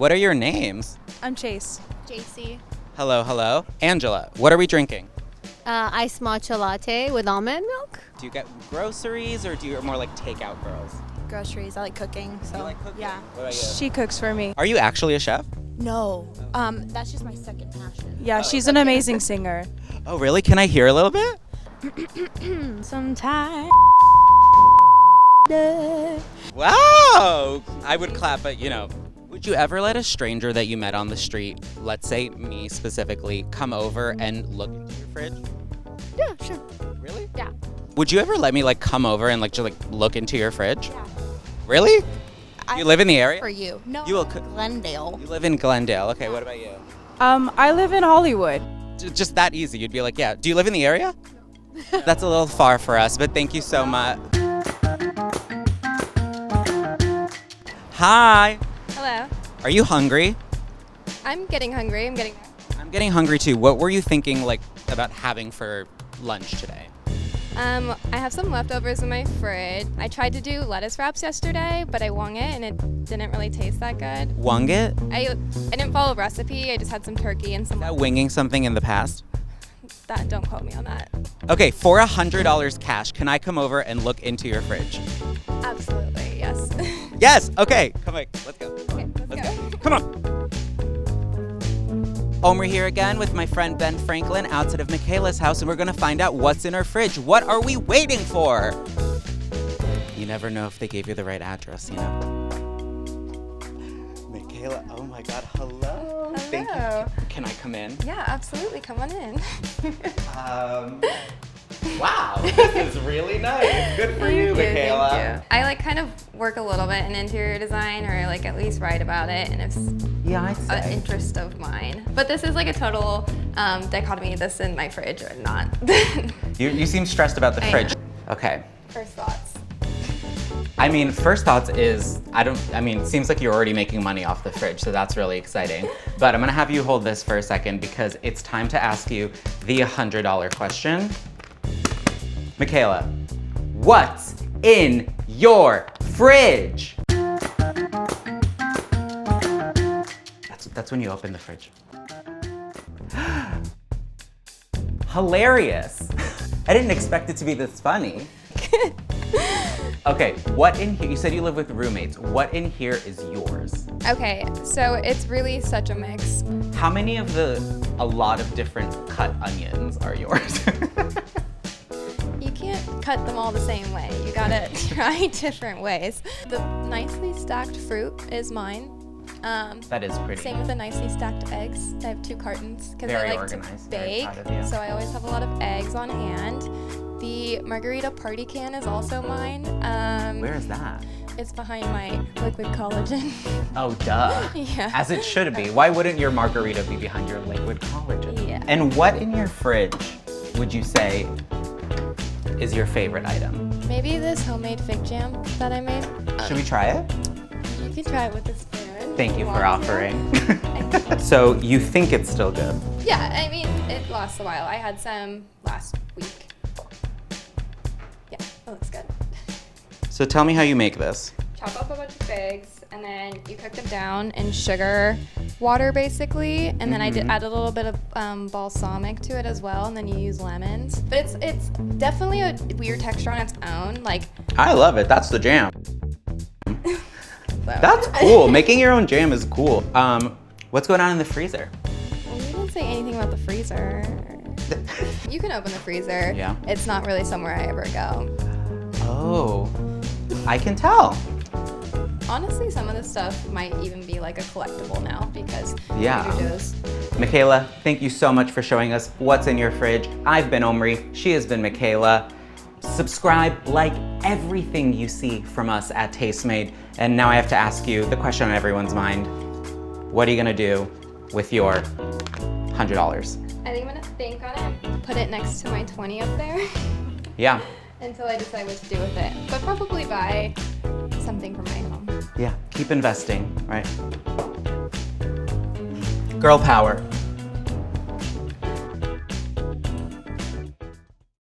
What are your names? I'm Chase. JC. Hello, hello. Angela, what are we drinking? Iced matcha latte with almond milk. Do you get groceries or do you more like takeout girls? Groceries. I like cooking. So You like cooking? yeah. What about you? She cooks for me. Are you actually a chef? No. That's just my second passion. Yeah, she's an amazing singer. Oh, really? Can I hear a little bit? Sometimes. Wow! I would clap, but would you ever let a stranger that you met on the street, let's say me specifically, come over and look into your fridge? Yeah, sure. Really? Yeah. Would you ever let me come over and just look into your fridge? Yeah. Really? You live in the area? For you. No. You will Glendale. You live in Glendale. Okay, what about you? I live in Hollywood. Just that easy. You'd be like, yeah. Do you live in the area? That's a little far for us, but thank you so much. Hi. Hello. Are you hungry? I'm getting hungry. I'm getting there. I'm getting hungry too. What were you thinking about having for lunch today? I have some leftovers in my fridge. I tried to do lettuce wraps yesterday, but I wung it and it didn't really taste that good. Wung it? I didn't follow a recipe. I just had some turkey and some. Is that winging something in the past? Don't quote me on that. Okay, for $100 cash, can I come over and look into your fridge? Absolutely, yes. Yes. Okay. Come on. Let's go. Okay, let's go. Come on. Omri here again with my friend Ben Franklin outside of Michela's house, and we're gonna find out what's in her fridge. What are we waiting for? You never know if they gave you the right address, Michela, oh my God, hello. Thank you. Can I come in? Yeah, absolutely. Come on in. Wow, this is really nice. Good for you, Michela. Thank you. I kind of work a little bit in interior design, or at least write about it, and it's I'd say. an interest of mine. But this is a total dichotomy. This in my fridge or not. You seem stressed about the fridge. Okay. First thoughts. First thoughts is, it seems like you're already making money off the fridge, so that's really exciting. But I'm gonna have you hold this for a second because it's time to ask you the $100 question. Michela, what's in your fridge? That's when you open the fridge. Hilarious. I didn't expect it to be this funny. Okay, what in here? You said you live with roommates. What in here is yours? Okay, so it's really such a mix. How many of a lot of different cut onions are yours? You can't cut them all the same way. You gotta try different ways. The nicely stacked fruit is mine. That is pretty. Same with the nicely stacked eggs. I have 2 cartons because I like organized. to bake, so I always have a lot of eggs on hand. The margarita party can is also mine. Where is that? It's behind my liquid collagen. Oh, duh. Yeah. As it should be. Why wouldn't your margarita be behind your liquid collagen? Yeah. And what in your fridge would you say is your favorite item? Maybe this homemade fig jam that I made. Should we try it? You can try it with a spoon. Thank you for Want offering. to. So you think it's still good? Yeah, it lasts a while. I had some last week. Yeah, it looks good. So tell me how you make this. Chop up a bunch of figs, and then you cook them down in sugar water, basically. And then I add a little bit of balsamic to it as well, and then you use lemons. But it's definitely a weird texture on its own. I love it. That's the jam. So. That's cool. Making your own jam is cool. What's going on in the freezer? Well, you didn't say anything about the freezer. You can open the freezer. Yeah. It's not really somewhere I ever go. Oh, I can tell. Honestly, some of the stuff might even be a collectible now because Yeah. Trader Joe's. Michela, thank you so much for showing us what's in your fridge. I've been Omri. She has been Michela. Subscribe, like everything you see from us at Tastemade. And now I have to ask you the question on everyone's mind. What are you gonna do with your $100? I think I'm gonna think on it, put it next to my 20 up there. Yeah. Until I decide what to do with it. But probably buy something for my home. Yeah, keep investing, right? Girl power.